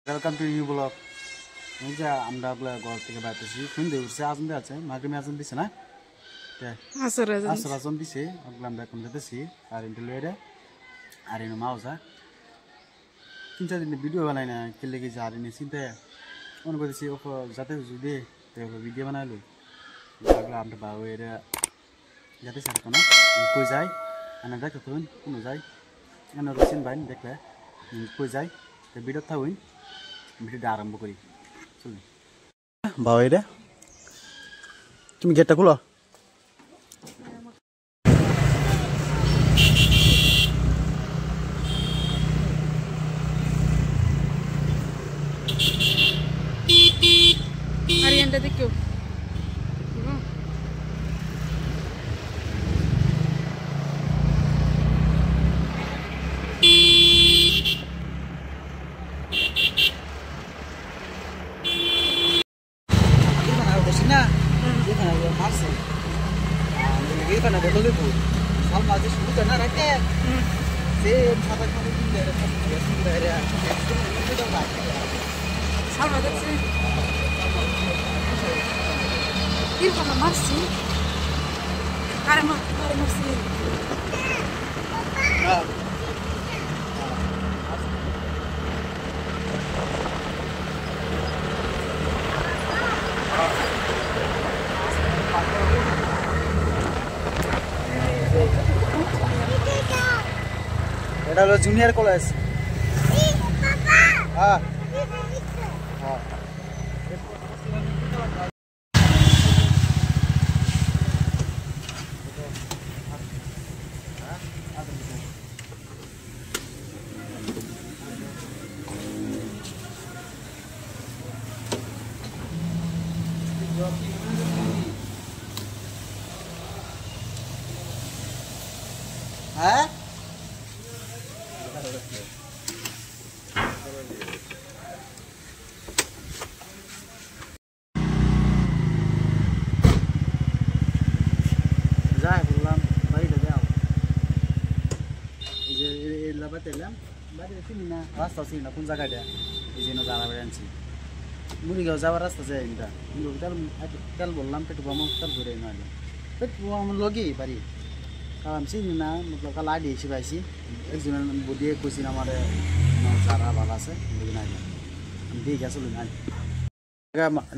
Welcome to new vlog. এই যে আমরা ঘর থেকে বাইতেছি শুনতে উঠছে আজান দিচ্ছে মাগরিবে আজান দিছে না আসর আজান দিছে আমরা এখন যেতেছি আর ইন্টারভিউরে আর এনে মাউসা তিন চার দিন ভিডিও বানাই না কে লেগে যা আর এনে চিন্তা মনে করতেছি ও যাতে যদি ভিডিও বানাইলো লাগলো আমরা বাউরে যাতে সার কোনো কই যাই আনা দেখো তুই কোনো যাই এনে রসিন ভাই দেখলে কই যাই তো ভিডিও থাকুই ভিডিওটা আরম্ভ করি চলুন বাউরে তুমি গেটটা খুলো Arianda देखो এটা হলো জুনিয়র কলেজ হ্যাঁ হ্যাঁ যাই বললাম বাড়িটা যাও এই যে লাভাতে এলাম বাড়িতে চিনি না রাস্তা চিনি না কোন জায়গাটা এই জন্য জানা বেড়ে আনছি মুড়িগাঁও যাওয়ার রাস্তা যায় এটা কিন্তু তেল বললাম পেটুকু আমার তেল ঘুরে নাহলে পেটুকু আমার লগেই বাড়ি কারণ চিনি না মতলব কাল আইডি এসে পাইছি একজনের বুঝিয়ে কইছি আমার যারা ভালো আছে বুঝি না আমি দিয়ে গেছিল না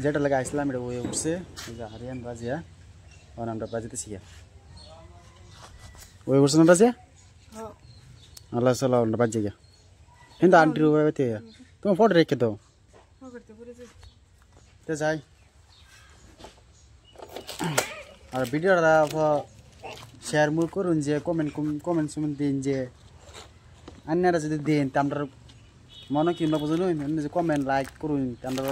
যেটা লাগে আসলাম এটা ওই উঠছে হারিয়ান রাজিয়া ওর নামটা বাজিতেছি ওই উঠছে না রাজিয়া আল্লাহ সাল্লাহ ওটা বাজে গিয়া কিন্তু আন্টির উপায়তে তোমার ফটো রেখে দাও তো যাই আর ভিডিওটা শেয়ার মুল করুন যে কমেন্ট দিন যে আন্যারা যদি দিন তা আমরা মনে কিংবা বুঝুন যে কমেন্ট লাইক করুন আমরা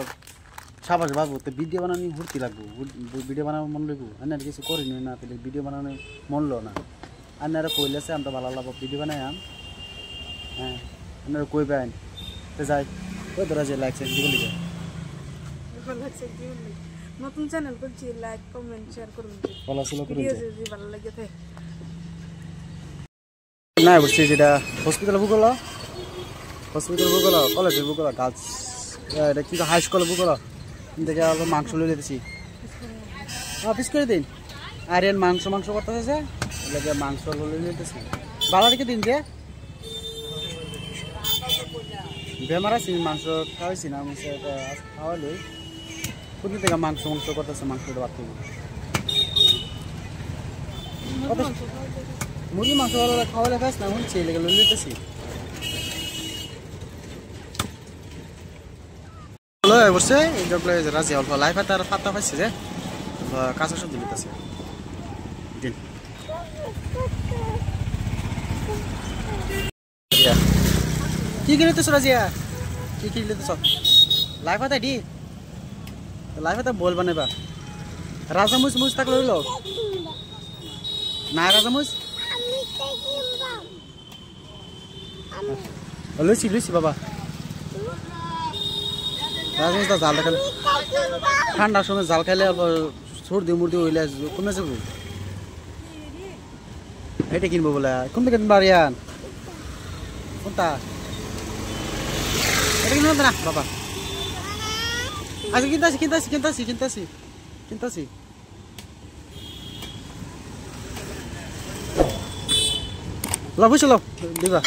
সাবাস ভাবো তো ভিডিও বানানি ঘুরতে লাগবো ভিডিও বানানো মন লাগবো আন্যার কিছু করিনি না তাহলে ভিডিও বানানো মনলো না আন্যারা কইলেছে আমরা ভালো লাগবো ভিডিও বানাই হ্যাঁ আপনারা কই পাইন তো যাই ওই ধরা যে লাইক শেয়ার দিবলি নতুন চ্যানেল করছি লাইক কমেন্ট শেয়ার করুন ফলো করুন ভিডিও যদি ভালো লাগে থাকে না বলছি যেটা হসপিটাল বুকলো কলেজের বুকলো গাছ এটা কি হাই স্কুল বুকলো দেখে অল্প মাংস লই দিতেছি পিস করে দিন আরিয়ান মাংস করতেছে এলাকা মাংস লই দিতেছি ভালো রেখে দিন যে বেমার আছে মাংস খাওয়াইছি না খাওয়ালে কোনদিন থেকে মাংস করতেছে মাংসটা বাদ করবো মুরগি মাংস খাওয়ালে খাস না শুনছি লেগে লইতেছি বসছে রাজি অল্প লাইফ আর পাতা পাইছে যে কাঁচা সবজি লিতেছে দিন কি লিতেছ রাজিয়া কি লিতেছ লাইফ হাতে ডি লাইফ হাতে বল বানাইবা রাজা মুছ থাকলে লইল না রাজা মুছ লইছি বাবা রাজা মুছ জাল খাইলে ঠান্ডার সময় জাল খাইলে অল্প সর্দি মুর্দি হইলে কমে যাবো এটা কিনবো বলে কোন থেকে কিনবো আরিয়ান কোনটা এটা কিনে না বাবা আচ্ছা কিনতাছি লাভ হয়েছে লাভ দিবা